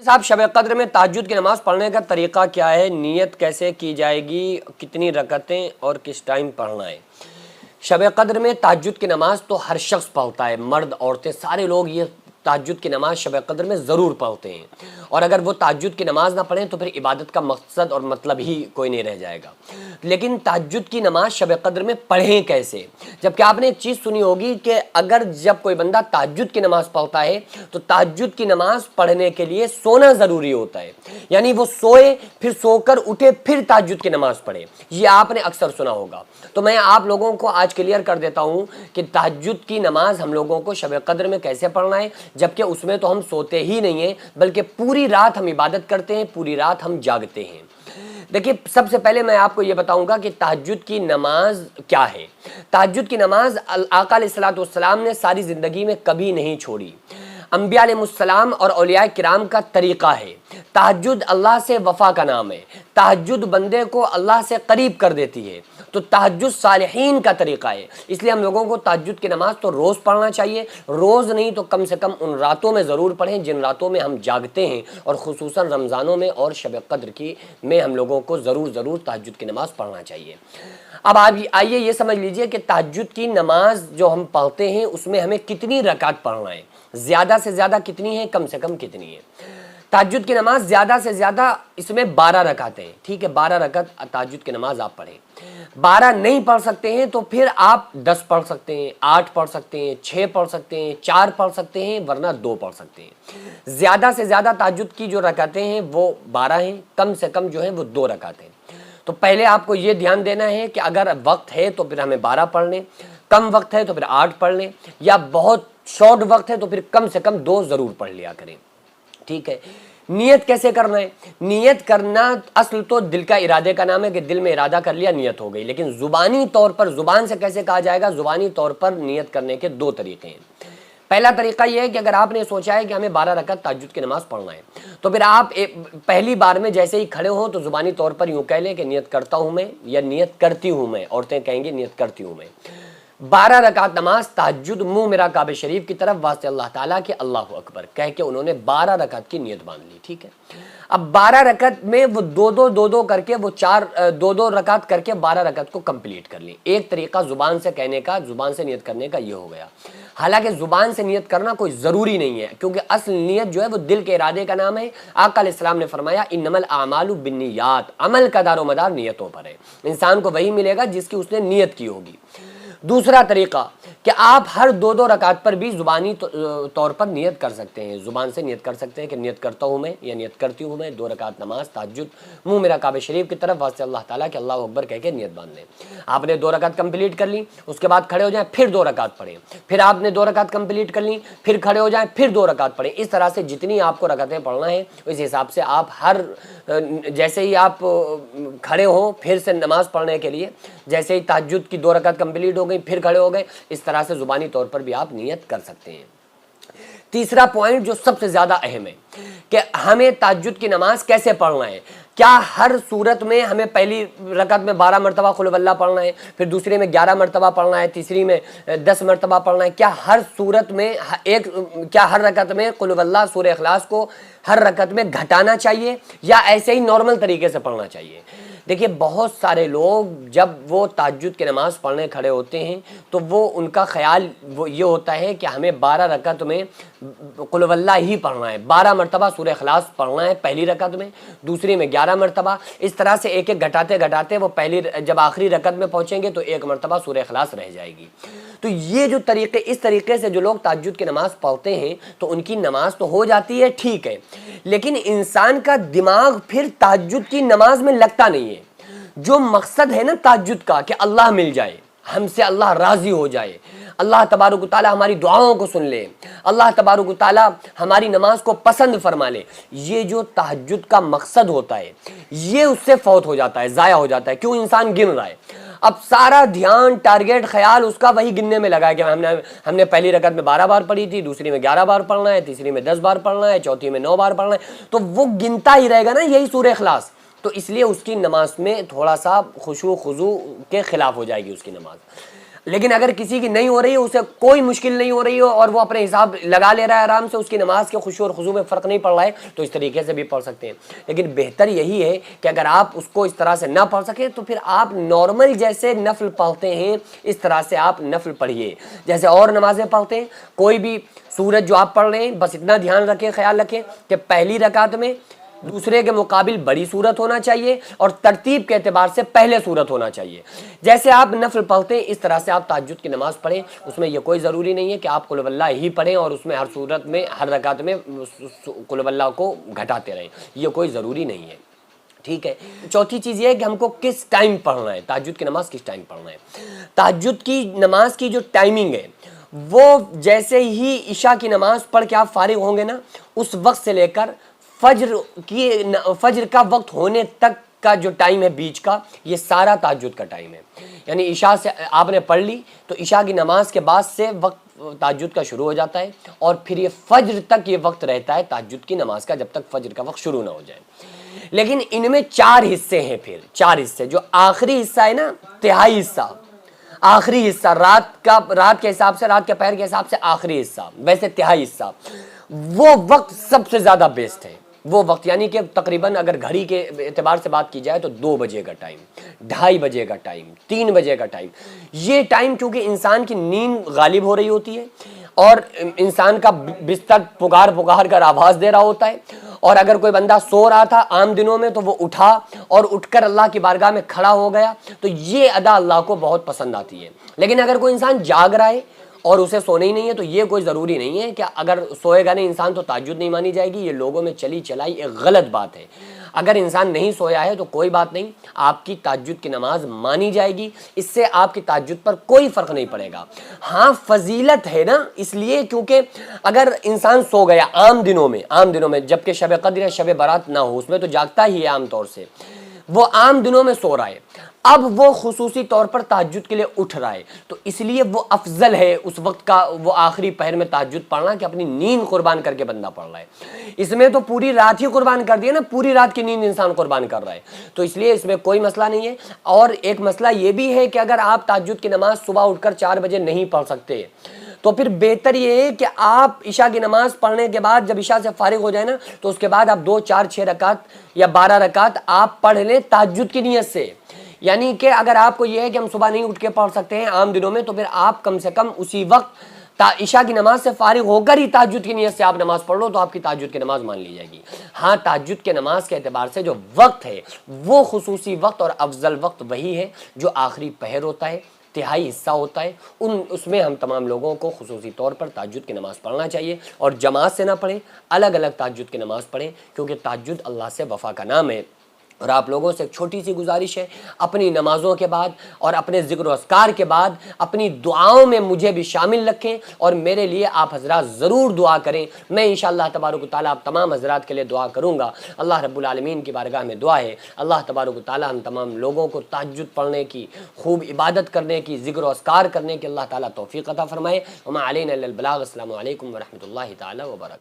साहब शब कद्र में तहज्जुद की नमाज़ पढ़ने का तरीक़ा क्या है, नीयत कैसे की जाएगी, कितनी रकतें और किस टाइम पढ़ना है। शब कद्र में तहज्जुद की नमाज़ तो हर शख्स पढ़ता है, मर्द औरतें सारे लोग ये तहज्जुद की नमाज़ शब कद्र में ज़रूर पढ़ते हैं। और अगर वो तहज्जुद की नमाज़ ना पढ़ें तो फिर इबादत का मकसद और मतलब ही कोई नहीं रह जाएगा। लेकिन तहज्जुद की नमाज़ शब कद्र में पढ़ें कैसे, जबकि आपने एक चीज़ सुनी होगी कि अगर जब कोई बंदा तहज्जुद की नमाज़ पढ़ता है तो तहज्जुद की नमाज़ पढ़ने के लिए सोना ज़रूरी होता है, यानी वो सोए फिर सोकर उठे फिर तहज्जुद की नमाज़ पढ़े। ये आपने अक्सर सुना होगा। तो मैं आप लोगों को आज क्लियर कर देता हूँ कि तहज्जुद की नमाज़ हम लोगों को शब कद्र में कैसे पढ़ना है, जबकि उसमें तो हम सोते ही नहीं हैं बल्कि पूरी रात हम इबादत करते हैं, पूरी रात हम जागते हैं। देखिए, सबसे पहले मैं आपको ये बताऊंगा कि तहज्जुद की नमाज क्या है। तहज्जुद की नमाज आका अलैहिस्सलातु वस्सलाम ने सारी ज़िंदगी में कभी नहीं छोड़ी। अंबिया अलैहिस्सलाम और औलिया किराम का तरीक़ा है। तहज्जुद अल्लाह से वफ़ा का नाम है। तहज्जुद बंदे को अल्लाह से करीब कर देती है। तो तहज्जुद सालिहीन का तरीक़ा है। इसलिए हम लोगों को तहज्जुद की नमाज़ तो रोज़ पढ़ना चाहिए, रोज़ नहीं तो कम से कम उन रातों में ज़रूर पढ़ें जिन रातों में हम जागते हैं, और ख़ुसूसन रमज़ानों में और शब कद्र की में हम लोगों को ज़रूर तहज्जुद की नमाज़ पढ़ना चाहिए। अब आप आइए ये समझ लीजिए कि तहज्जुद की नमाज जो हम पढ़ते हैं उसमें हमें कितनी रकात पढ़ना है, ज़्यादा से ज़्यादा कितनी है, कम से कम कितनी है। तहज्जुद की नमाज ज़्यादा से ज़्यादा इसमें 12 रकातें हैं, ठीक है। 12 रकात तहज्जुद की नमाज आप पढ़ें। 12 नहीं पढ़ सकते हैं तो फिर आप 10 पढ़ सकते हैं, 8 पढ़ सकते हैं, 6 पढ़ सकते हैं, 4 पढ़ सकते हैं, वरना 2 पढ़ सकते हैं। ज़्यादा से ज़्यादा तहज्जुद की जो रकातें हैं वो 12 हैं, कम से कम जो है वो 2 रकातें हैं। तो पहले आपको ये ध्यान देना है कि अगर वक्त है तो फिर हमें 12 पढ़ लें, कम वक्त है तो फिर 8 पढ़ लें, या बहुत शॉर्ट वक्त है तो फिर कम से कम 2 ज़रूर पढ़ लिया करें, ठीक है। नियत कैसे करना है? नियत करना असल तो दिल का इरादे का नाम है कि दिल में इरादा कर लिया, नियत हो गई। लेकिन ज़ुबानी तौर पर, ज़ुबान से कैसे कहा जाएगा? ज़ुबानी तौर पर नियत करने के 2 तरीक़े हैं। पहला तरीका यह है कि अगर आपने सोचा है कि हमें 12 रकात तहज्जुद की नमाज़ पढ़ना है, तो फिर आप पहली बार में जैसे ही खड़े हो तो ज़ुबानी तौर पर यूँ कह लें कि नियत करता हूँ मैं, या नियत करती हूँ मैं। औरतें कहेंगी नियत करती हूँ मैं। 12 रकात नमाज तहज्जुद, मुँह मेरा काबे शरीफ की तरफ, वास्ते अल्लाह ताला के अल्लाहु अकबर कह के उन्होंने 12 रकात की नियत बांध ली, ठीक है। अब 12 रकात में वो दो करके वो 2 रकात करके 12 रकात को कंप्लीट कर ली। एक तरीका ज़ुबान से कहने का, ज़ुबान से नियत करने का ये हो गया। हालांकि ज़ुबान से नियत करना कोई ज़रूरी नहीं है, क्योंकि असल नियत जो है वो दिल के इरादे का नाम है। आका अलैहिस्सलाम ने फरमाया इन्नमल आमालु बिन्नियात, अमल का दारोमदार नियतों पर है। इंसान को वही मिलेगा जिसकी उसने नियत की होगी। दूसरा तरीका कि आप हर 2 रकात पर भी ज़ुबानी तौर पर नियत कर सकते हैं। ज़ुबान से नियत कर सकते हैं कि नियत करता हूँ मैं, या नियत करती हूँ मैं 2 रकात नमाज तहज्जुद, मुँह मेरा काबे शरीफ की तरफ, वास्ते अल्लाह ताला के अल्लाहु अकबर कह के नियत बांध लें। आपने 2 रकात कंप्लीट कर ली, उसके बाद खड़े हो जाएं, फिर 2 रकात पढ़ें। फिर आपने 2 रकात कंप्लीट कर ली, फिर खड़े हो जाएं, फिर 2 रकात पढ़ें। इस तरह से जितनी आपको रकातें पढ़ना है उस हिसाब से आप जैसे ही आप खड़े हो फिर से नमाज़ पढ़ने के लिए, जैसे ही तहज्जुद की 2 रकात कंप्लीट हो गई फिर खड़े हो गए, इस तरह से ज़ुबानी तौर पर भी आप नियत कर सकते हैं। तीसरा पॉइंट जो सबसे ज़्यादा अहम है कि हमें तहज्जुद की नमाज कैसे पढ़ना है। क्या हर सूरत में हमें पहली रकात में 12 मरतबा कुल हुवल्लाह पढ़ना है, फिर दूसरी में 11 मरतबा पढ़ना है, तीसरी में 10 मरतबा पढ़ना है? क्या हर सूरत में क्या हर रकात में कुल हुवल्लाह सूरह इखलास को हर रकात में घटाना चाहिए, या ऐसे ही नॉर्मल तरीके से पढ़ना चाहिए? देखिए, बहुत सारे लोग जब वो तहज्जुद की नमाज़ पढ़ने खड़े होते हैं तो वो उनका ख्याल वो ये होता है कि हमें 12 रकात में कुल हुवल्लाह ही पढ़ना है, 12 मरतबा सूरह इखलास पढ़ना है पहली रकात में, दूसरी में 11 मरतबा। इस तरह से एक एक घटाते घटाते वो जब आखिरी रकात में पहुँचेंगे तो 1 मरतबा सूरह इखलास रह जाएगी। तो ये जो तरीके, इस तरीके से जो लोग तहज्जुद की नमाज़ पढ़ते हैं तो उनकी नमाज तो हो जाती है, ठीक है, लेकिन इंसान का दिमाग फिर तहज्जुद की नमाज में लगता नहीं है। जो मकसद है ना तहज्जुद का कि अल्लाह मिल जाए, हमसे अल्लाह राज़ी हो जाए, अल्लाह तबारक व तआला हमारी दुआओं को सुन ले, अल्लाह तबारक व तआला हमारी नमाज को पसंद फरमा ले, ये जो तहज्जुद का मकसद होता है ये उससे फौत हो जाता है, ज़ाया हो जाता है। क्यों? इंसान गिन रहा है, अब सारा ध्यान, टारगेट, ख्याल उसका वही गिनने में लगा है कि हमने पहली रकात में 12 बार पढ़ी थी, दूसरी में 11 बार पढ़ना है, तीसरी में 10 बार पढ़ना है, चौथी में 9 बार पढ़ना है। तो वो गिनता ही रहेगा ना यही सूरह इखलास। तो इसलिए उसकी नमाज में थोड़ा सा खुशू खुजू के खिलाफ हो जाएगी उसकी नमाज। लेकिन अगर किसी की नहीं हो रही है, उसे कोई मुश्किल नहीं हो रही हो और वो अपने हिसाब लगा ले रहा है आराम से, उसकी नमाज के खुशू और खुजू में फ़र्क नहीं पड़ रहा है, तो इस तरीके से भी पढ़ सकते हैं। लेकिन बेहतर यही है कि अगर आप उसको इस तरह से ना पढ़ सके तो फिर आप नॉर्मल जैसे नफल पढ़ते हैं इस तरह से आप नफल पढ़िए, जैसे और नमाजें पढ़ते हैं। कोई भी सूरत जो आप पढ़ रहे हैं, बस इतना ध्यान रखें, ख्याल रखें कि पहली रकात में दूसरे के मुकाबिल बड़ी सूरत होना चाहिए और तरतीब के एतबार से पहले सूरत होना चाहिए। जैसे आप नफल पढ़ते हैं इस तरह से आप तहज्जुद की नमाज़ पढ़ें। उसमें यह कोई ज़रूरी नहीं है कि आप कुल वल्लाह ही पढ़ें और उसमें हर सूरत में हर रकात में कुल वल्लाह को घटाते रहें, यह कोई ज़रूरी नहीं है। ठीक है। चौथी चीज़ ये है कि हमको किस टाइम पढ़ना है, तहज्जुद की नमाज़ किस टाइम पढ़ना है। तहज्जुद की नमाज़ की जो टाइमिंग है वो जैसे ही इशा की नमाज़ पढ़ के आप फारिग होंगे ना, उस वक्त से लेकर फज्र का वक्त होने तक का जो टाइम है बीच का, ये सारा तहज्जुद का टाइम है। यानी इशा से आपने पढ़ ली तो इशा की नमाज के बाद से वक्त तहज्जुद का शुरू हो जाता है और फिर ये फज्र तक ये वक्त रहता है तहज्जुद की नमाज का, जब तक फज्र का वक्त शुरू ना हो जाए। लेकिन इनमें 4 हिस्से हैं, फिर 4 हिस्से। जो आखिरी हिस्सा है ना, तिहाई हिस्सा, आखिरी हिस्सा रात के हिसाब से, रात के पहर के हिसाब से आखिरी हिस्सा, वैसे तिहाई हिस्सा, वो वक्त सबसे ज़्यादा बेस्ट है। वो वक्त यानी कि तकरीबन अगर घड़ी के एतबार से बात की जाए तो 2 बजे का टाइम, 2:30 बजे का टाइम, 3 बजे का टाइम। ये टाइम क्योंकि इंसान की नींद गालिब हो रही होती है और इंसान का बिस्तर पुकार पुकार कर आवाज़ दे रहा होता है, और अगर कोई बंदा सो रहा था आम दिनों में तो वो उठा और उठकर अल्लाह की बारगाह में खड़ा हो गया, तो ये अदा अल्लाह को बहुत पसंद आती है। लेकिन अगर कोई इंसान जाग रहा है और उसे सोना ही नहीं है तो ये कोई ज़रूरी नहीं है कि अगर सोएगा नहीं इंसान तो तहज्जुद नहीं मानी जाएगी। ये लोगों में चली चलाई एक गलत बात है। अगर इंसान नहीं सोया है तो कोई बात नहीं, आपकी तहज्जुद की नमाज मानी जाएगी, इससे आपकी तहज्जुद पर कोई फ़र्क नहीं पड़ेगा। हाँ, फजीलत है ना, इसलिए क्योंकि अगर इंसान सो गया आम दिनों में जबकि शब कद्र या शब बारात ना हो, उसमें तो जागता ही है आम तौर से, वो आम दिनों में सो रहा है, अब वो खुसूसी तौर पर तहज्जुद के लिए उठ रहा है, तो इसलिए वो अफजल है उस वक्त का वो आखिरी पहर में तहज्जुद पढ़ना कि अपनी नींद कुर्बान करके बंदा पढ़ रहा है। इसमें तो पूरी रात ही कुर्बान कर दिया ना, पूरी रात की नींद इंसान कुर्बान कर रहा है, तो इसलिए इसमें कोई मसला नहीं है। और एक मसला ये भी है कि अगर आप तहज्जुद की नमाज सुबह उठकर 4 बजे नहीं पढ़ सकते तो फिर बेहतर ये है कि आप इशा की नमाज पढ़ने के बाद जब इशा से फारिग हो जाए ना, तो उसके बाद आप 2, 4, 6 रकात या 12 रकात आप पढ़ लें तहज्जुद की नीयत से। यानी कि अगर आपको यह है कि हम सुबह नहीं उठ के पढ़ सकते हैं आम दिनों में, तो फिर आप कम से कम उसी वक्त इशा की नमाज से फारिग होकर ही तहज्जुद की नीयत से आप नमाज पढ़ लो, तो आपकी तहज्जुद की नमाज मान ली जाएगी। हाँ, तहज्जुद के नमाज के एतबार से जो वक्त है वो खुसूसी वक्त और अफजल वक्त वही है जो आखिरी पहर होता है, तिहाई हिस्सा होता है। उसमें हम तमाम लोगों को खुसूसी तौर पर तहज्जुद की नमाज़ पढ़ना चाहिए और जमात से ना पढ़ें, अलग अलग तहज्जुद की नमाज़ पढ़ें, क्योंकि तहज्जुद अल्लाह से वफ़ा का नाम है। और आप लोगों से एक छोटी सी गुजारिश है, अपनी नमाज़ों के बाद और अपने ज़िक्र अस्कार के बाद अपनी दुआओं में मुझे भी शामिल रखें और मेरे लिए आप हज़रात ज़रूर दुआ करें। मैं इंशाअल्लाह तबारक व तआला आप तमाम हज़रात के लिए दुआ करूँगा। अल्लाह रब्बुल आलमीन की बारगाह में दुआ है, अल्लाह तबारक व तआला हम तमाम लोगों को तहज्जुद पढ़ने की, खूब इबादत करने की, ज़िक्र अस्कार करने की अल्लाह ताला तौफ़ीक़ अता फ़रमाए। वमा अलैना इल्लल बलाग। अस्सलामु अलैकुम व रहमतुल्लाहि तआला व बरकातहू।